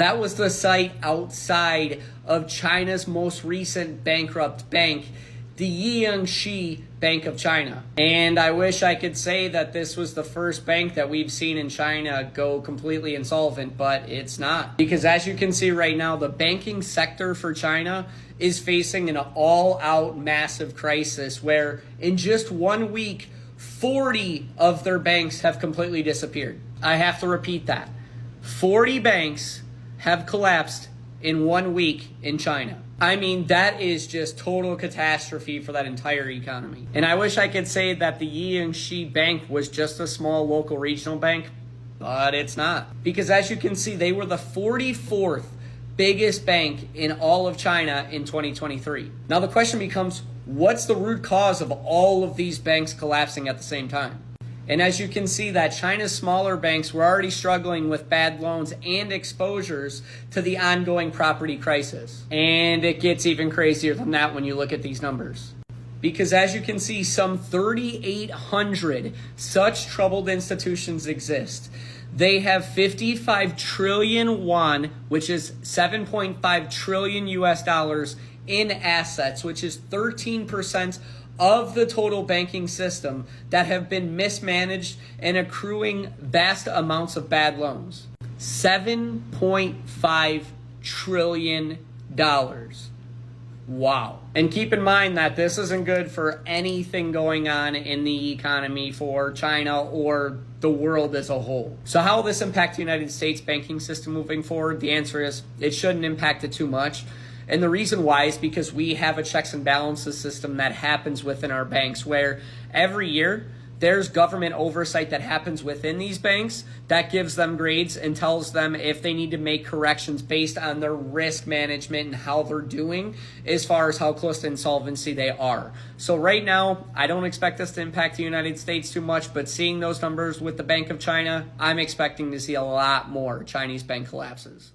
That was the site outside of China's most recent bankrupt bank, the Jiangxi Bank of China. And I wish I could say that this was the first bank that we've seen in China go completely insolvent, but it's not. Because as you can see right now, the banking sector for China is facing an all-out massive crisis where in just 1 week, 40 of their banks have completely disappeared. I have to repeat that. 40 banks have collapsed in 1 week in China. I mean, that is just total catastrophe for that entire economy. And I wish I could say that the Jiangxi Bank was just a small local regional bank, but it's not. Because as you can see, they were the 44th biggest bank in all of China in 2023. Now the question becomes, what's the root cause of all of these banks collapsing at the same time? And as you can see, that China's smaller banks were already struggling with bad loans and exposures to the ongoing property crisis. And it gets even crazier than that when you look at these numbers. Because as you can see, some 3,800 such troubled institutions exist. They have 55 trillion won, which is 7.5 trillion US dollars in assets, which is 13% of the total banking system that have been mismanaged and accruing vast amounts of bad loans. $7.5 trillion. Wow. And keep in mind that this isn't good for anything going on in the economy for China or the world as a whole. So how will this impact the United States banking system moving forward? The answer is it shouldn't impact it too much. And the reason why is because we have a checks and balances system that happens within our banks where every year there's government oversight that happens within these banks that gives them grades and tells them if they need to make corrections based on their risk management and how they're doing as far as how close to insolvency they are. So right now, I don't expect this to impact the United States too much, but seeing those numbers with the Bank of China, I'm expecting to see a lot more Chinese bank collapses.